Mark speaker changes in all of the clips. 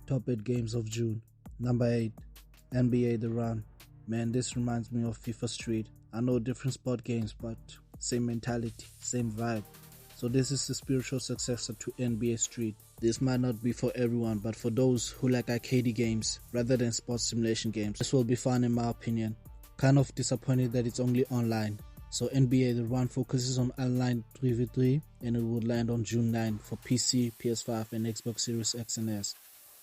Speaker 1: Top 8 games of June. Number 8, NBA The Run. Man, this reminds me of FIFA Street. I know different sport games, but same mentality, same vibe. So this is the spiritual successor to NBA Street. This might not be for everyone, but for those who like arcade games rather than sports simulation games, this will be fun in my opinion. Kind of disappointed that it's only online. So NBA The Run focuses on online 3v3 and it will land on June 9 for PC, PS5 and Xbox Series X and S.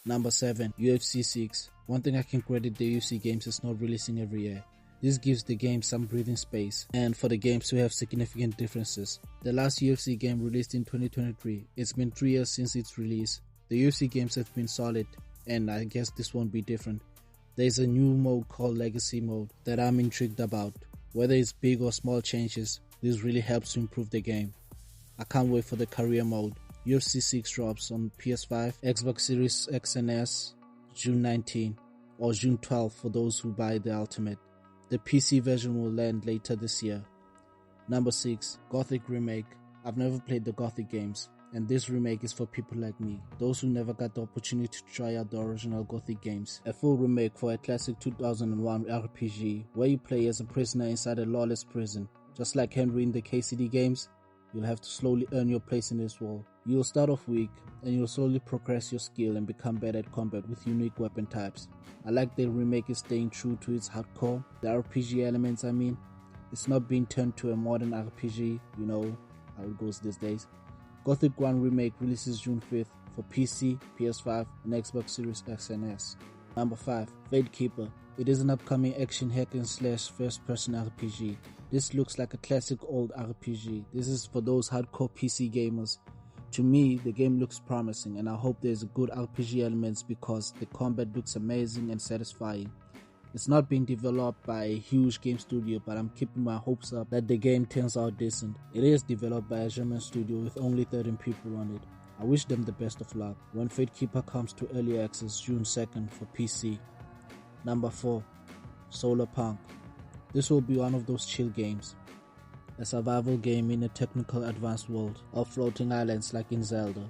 Speaker 1: Number 7, UFC 6. One thing I can credit the UFC games is not releasing every year. This gives the game some breathing space and for the games to have significant differences. The last UFC game released in 2023, it's been 3 years since its release. The UFC games have been solid and I guess this won't be different. There's a new mode called Legacy Mode that I'm intrigued about. Whether it's big or small changes, this really helps to improve the game. I can't wait for the career mode. UFC 6 drops on PS5, Xbox Series X and S, June 19 or June 12 for those who buy the Ultimate. The PC version will land later this year. Number 6, Gothic Remake. I've never played the Gothic games, and this remake is for people like me, those who never got the opportunity to try out the original Gothic games. A full remake for a classic 2001 RPG where you play as a prisoner inside a lawless prison. Just like Henry in the KCD games, you'll have to slowly earn your place in this world. You'll start off weak, and you'll slowly progress your skill and become better at combat with unique weapon types. I like the remake is staying true to its hardcore, the RPG elements I mean. It's not being turned to a modern RPG, you know how it goes these days. Gothic 1 Remake releases June 5th for PC, PS5 and Xbox Series X and S. Number 5, Fatekeeper. It is an upcoming action hack and slash first person RPG. This looks like a classic old RPG. This is for those hardcore PC gamers. To me, the game looks promising and I hope there's a good RPG elements because the combat looks amazing and satisfying. It's not being developed by a huge game studio, but I'm keeping my hopes up that the game turns out decent. It is developed by a German studio with only 13 people on it. I wish them the best of luck when Fatekeeper comes to early access June 2nd for PC. Number 4, SOLARPUNK. This will be one of those chill games. A survival game in a technical advanced world of floating islands like in Zelda.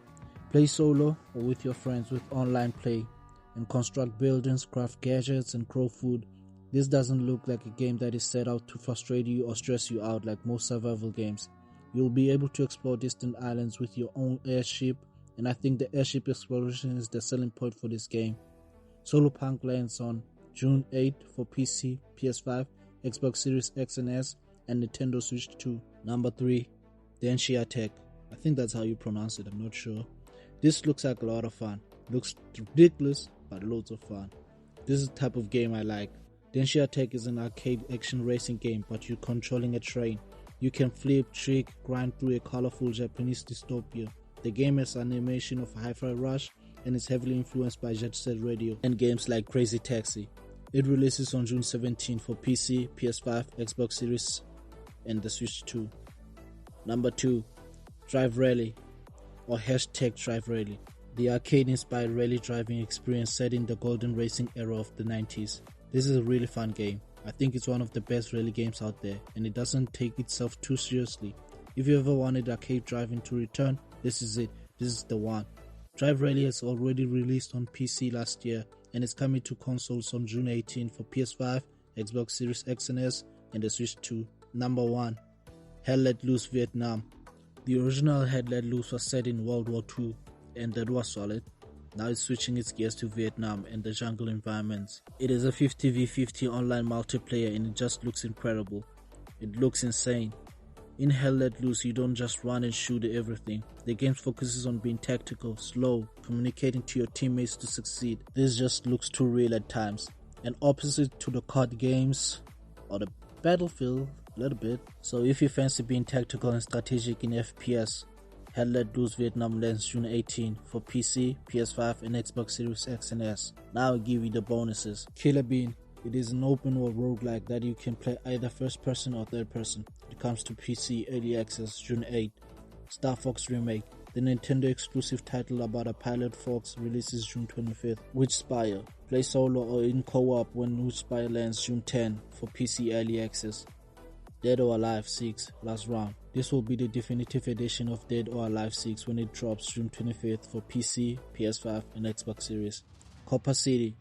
Speaker 1: Play solo or with your friends with online play and construct buildings, craft gadgets and grow food. This doesn't look like a game that is set out to frustrate you or stress you out like most survival games. You'll be able to explore distant islands with your own airship, and I think the airship exploration is the selling point for this game. SOLARPUNK lands on June 8 for PC, PS5, Xbox Series X and S and Nintendo Switch 2. Number 3, DENSHATTAck. I think that's how you pronounce it, I'm not sure. This looks like a lot of fun. Looks ridiculous, but loads of fun. This is the type of game I like. DENSHATTAck is an arcade action racing game, but you're controlling a train. You can flip, trick, grind through a colorful Japanese dystopia. The game has animation of Hi-Fi Rush and is heavily influenced by Jet Set Radio and games like Crazy Taxi. It releases on June 17 for PC, PS5, Xbox Series and the Switch 2. Number 2, Drive Rally or #Drive Rally. The arcade-inspired rally driving experience set in the golden racing era of the 90s. This is a really fun game. I think it's one of the best rally games out there and it doesn't take itself too seriously. If you ever wanted arcade driving to return, this is it. This is the one. Drive Rally has already released on PC last year and is coming to consoles on June 18 for PS5, Xbox Series X and S and the Switch 2. Number 1, Hell Let Loose Vietnam. The original Hell Let Loose was set in World War II and that was solid. Now it's switching its gears to Vietnam and the jungle environments. It is a 50v50 online multiplayer and it just looks incredible. It looks insane. In Hell Let Loose, you don't just run and shoot everything. The game focuses on being tactical, slow, communicating to your teammates to succeed. This just looks too real at times. And opposite to the COD games or the Battlefield a little bit. So if you fancy being tactical and strategic in FPS, Hell Let Loose Vietnam lands June 18 for PC, PS5 and Xbox Series X and S. Now I'll give you the bonuses. Killer Bean. It is an open world roguelike that you can play either first person or third person. It comes to PC early access June 8. Star Fox Remake. The Nintendo exclusive title about a pilot fox releases June 25th. Witchspire. Play solo or in co-op when Witchspire lands June 10 for PC early access. Dead or Alive 6 Last Round. This will be the definitive edition of Dead or Alive 6 when it drops June 25th for PC, PS5 and Xbox Series. Copper City.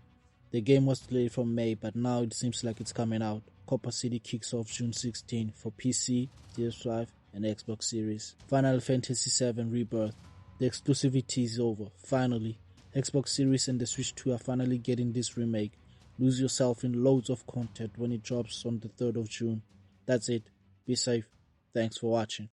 Speaker 1: The game was delayed from May, but now it seems like it's coming out. Copper City kicks off June 16 for PC, PS5, and Xbox Series. Final Fantasy VII Rebirth. The exclusivity is over. Finally, Xbox Series and the Switch 2 are finally getting this remake. Lose yourself in loads of content when it drops on the 3rd of June. That's it. Be safe. Thanks for watching.